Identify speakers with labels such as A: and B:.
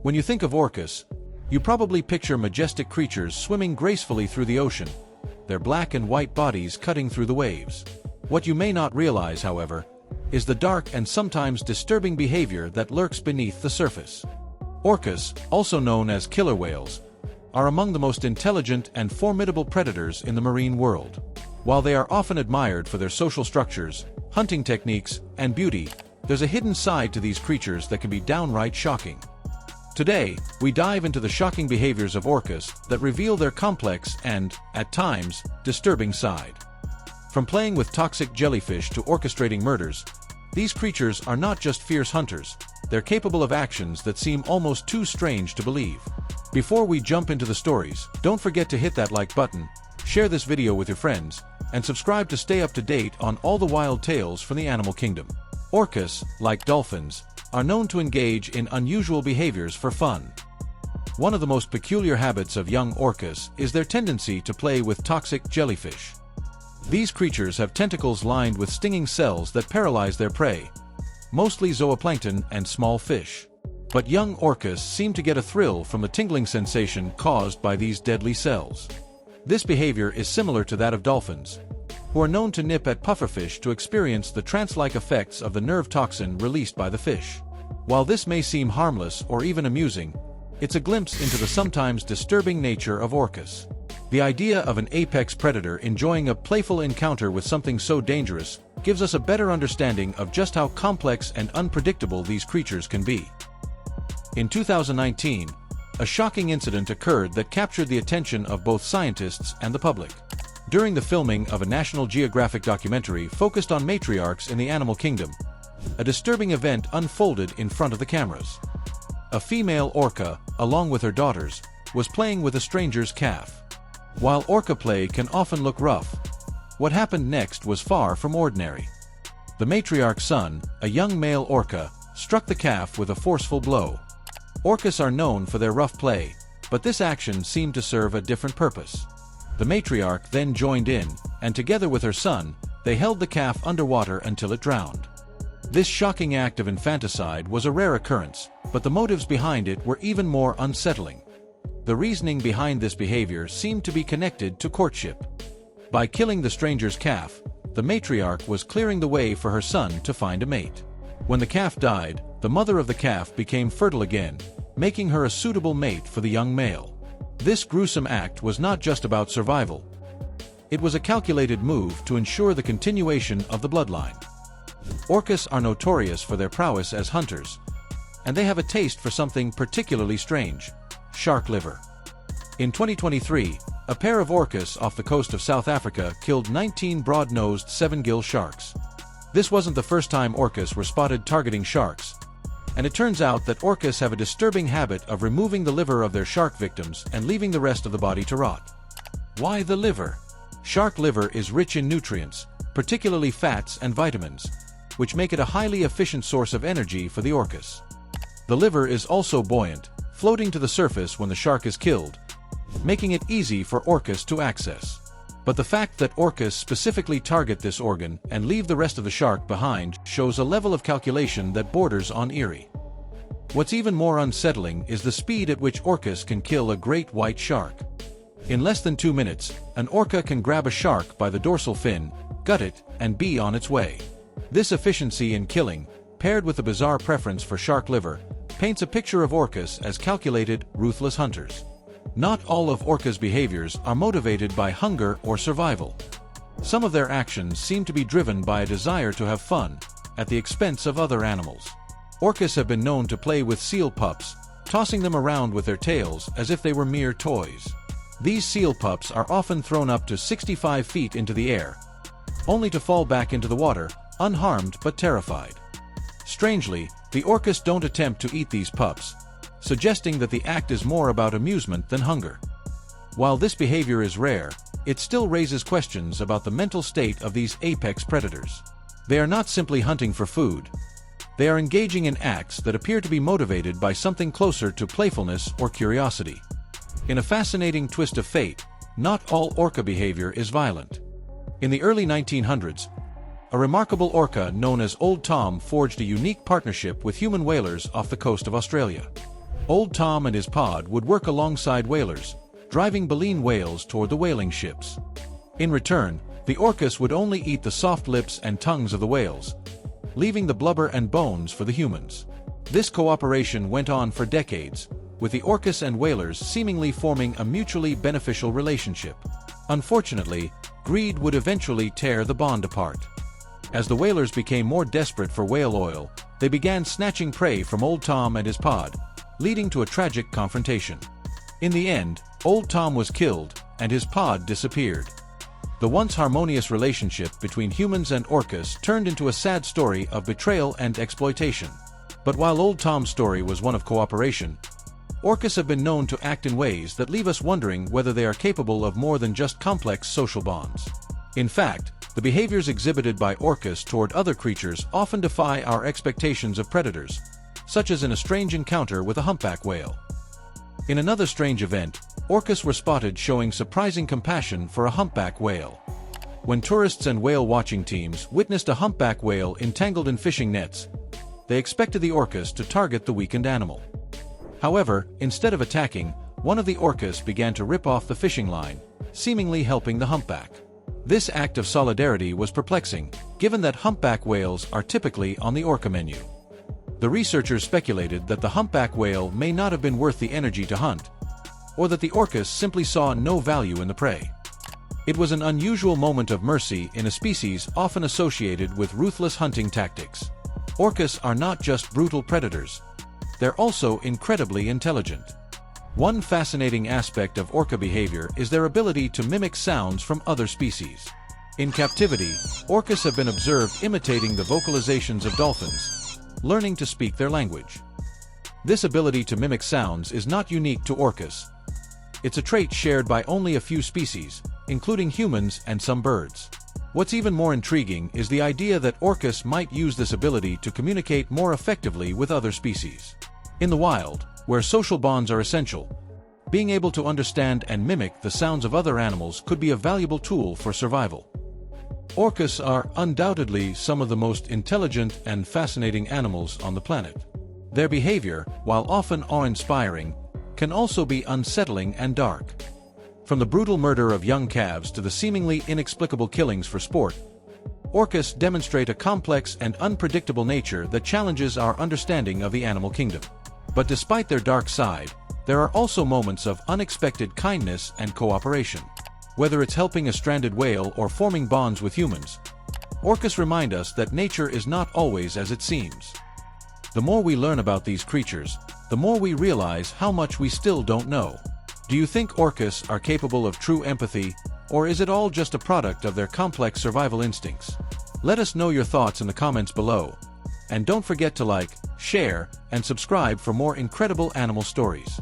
A: When you think of orcas, you probably picture majestic creatures swimming gracefully through the ocean, their black and white bodies cutting through the waves. What you may not realize, however, is the dark and sometimes disturbing behavior that lurks beneath the surface. Orcas, also known as killer whales, are among the most intelligent and formidable predators in the marine world. While they are often admired for their social structures, hunting techniques, and beauty, there's a hidden side to these creatures that can be downright shocking. Today, we dive into the shocking behaviors of orcas that reveal their complex and, at times, disturbing side. From playing with toxic jellyfish to orchestrating murders, these creatures are not just fierce hunters, they're capable of actions that seem almost too strange to believe. Before we jump into the stories, don't forget to hit that like button, share this video with your friends, and subscribe to stay up to date on all the wild tales from the animal kingdom. Orcas, like dolphins, are known to engage in unusual behaviors for fun. One of the most peculiar habits of young orcas is their tendency to play with toxic jellyfish. These creatures have tentacles lined with stinging cells that paralyze their prey, mostly zooplankton and small fish. But young orcas seem to get a thrill from the tingling sensation caused by these deadly cells. This behavior is similar to that of dolphins, who are known to nip at pufferfish to experience the trance-like effects of the nerve toxin released by the fish. While this may seem harmless or even amusing, it's a glimpse into the sometimes disturbing nature of orcas. The idea of an apex predator enjoying a playful encounter with something so dangerous gives us a better understanding of just how complex and unpredictable these creatures can be. In 2019, a shocking incident occurred that captured the attention of both scientists and the public. During the filming of a National Geographic documentary focused on matriarchs in the animal kingdom, a disturbing event unfolded in front of the cameras. A female orca, along with her daughters, was playing with a stranger's calf. While orca play can often look rough, what happened next was far from ordinary. The matriarch's son, a young male orca, struck the calf with a forceful blow. Orcas are known for their rough play, but this action seemed to serve a different purpose. The matriarch then joined in, and together with her son, they held the calf underwater until it drowned. This shocking act of infanticide was a rare occurrence, but the motives behind it were even more unsettling. The reasoning behind this behavior seemed to be connected to courtship. By killing the stranger's calf, the matriarch was clearing the way for her son to find a mate. When the calf died, the mother of the calf became fertile again, making her a suitable mate for the young male. This gruesome act was not just about survival. It was a calculated move to ensure the continuation of the bloodline. Orcas are notorious for their prowess as hunters, and they have a taste for something particularly strange: shark liver. In 2023, a pair of orcas off the coast of South Africa killed 19 broad-nosed 7-gill sharks. This wasn't the first time orcas were spotted targeting sharks, and it turns out that orcas have a disturbing habit of removing the liver of their shark victims and leaving the rest of the body to rot. Why the liver? Shark liver is rich in nutrients, particularly fats and vitamins, which make it a highly efficient source of energy for the orcas. The liver is also buoyant, floating to the surface when the shark is killed, making it easy for orcas to access. But the fact that orcas specifically target this organ and leave the rest of the shark behind shows a level of calculation that borders on eerie. What's even more unsettling is the speed at which orcas can kill a great white shark. In less than 2 minutes, an orca can grab a shark by the dorsal fin, gut it, and be on its way. This efficiency in killing, paired with a bizarre preference for shark liver, paints a picture of orcas as calculated, ruthless hunters. Not all of orcas' behaviors are motivated by hunger or survival. Some of their actions seem to be driven by a desire to have fun, at the expense of other animals. Orcas have been known to play with seal pups, tossing them around with their tails as if they were mere toys. These seal pups are often thrown up to 65 feet into the air, only to fall back into the water, unharmed but terrified. Strangely, the orcas don't attempt to eat these pups, suggesting that the act is more about amusement than hunger. While this behavior is rare, it still raises questions about the mental state of these apex predators. They are not simply hunting for food. They are engaging in acts that appear to be motivated by something closer to playfulness or curiosity. In a fascinating twist of fate, not all orca behavior is violent. In the early 1900s, a remarkable orca known as Old Tom forged a unique partnership with human whalers off the coast of Australia. Old Tom and his pod would work alongside whalers, driving baleen whales toward the whaling ships. In return, the orcas would only eat the soft lips and tongues of the whales, leaving the blubber and bones for the humans. This cooperation went on for decades, with the orcas and whalers seemingly forming a mutually beneficial relationship. Unfortunately, greed would eventually tear the bond apart. As the whalers became more desperate for whale oil, they began snatching prey from Old Tom and his pod, leading to a tragic confrontation. In the end, Old Tom was killed, and his pod disappeared. The once harmonious relationship between humans and orcas turned into a sad story of betrayal and exploitation. But while Old Tom's story was one of cooperation, orcas have been known to act in ways that leave us wondering whether they are capable of more than just complex social bonds. In fact, the behaviors exhibited by orcas toward other creatures often defy our expectations of predators, such as in a strange encounter with a humpback whale. In another strange event, orcas were spotted showing surprising compassion for a humpback whale. When tourists and whale-watching teams witnessed a humpback whale entangled in fishing nets, they expected the orcas to target the weakened animal. However, instead of attacking, one of the orcas began to rip off the fishing line, seemingly helping the humpback. This act of solidarity was perplexing, given that humpback whales are typically on the orca menu. The researchers speculated that the humpback whale may not have been worth the energy to hunt, or that the orcas simply saw no value in the prey. It was an unusual moment of mercy in a species often associated with ruthless hunting tactics. Orcas are not just brutal predators. They're also incredibly intelligent. One fascinating aspect of orca behavior is their ability to mimic sounds from other species. In captivity, orcas have been observed imitating the vocalizations of dolphins, learning to speak their language. This ability to mimic sounds is not unique to orcas. It's a trait shared by only a few species, including humans and some birds. What's even more intriguing is the idea that orcas might use this ability to communicate more effectively with other species. In the wild, where social bonds are essential, being able to understand and mimic the sounds of other animals could be a valuable tool for survival. Orcas are undoubtedly some of the most intelligent and fascinating animals on the planet. Their behavior, while often awe-inspiring, can also be unsettling and dark. From the brutal murder of young calves to the seemingly inexplicable killings for sport, orcas demonstrate a complex and unpredictable nature that challenges our understanding of the animal kingdom. But despite their dark side, there are also moments of unexpected kindness and cooperation. Whether it's helping a stranded whale or forming bonds with humans, orcas remind us that nature is not always as it seems. The more we learn about these creatures, the more we realize how much we still don't know. Do you think orcas are capable of true empathy, or is it all just a product of their complex survival instincts? Let us know your thoughts in the comments below. And don't forget to like, share, and subscribe for more incredible animal stories.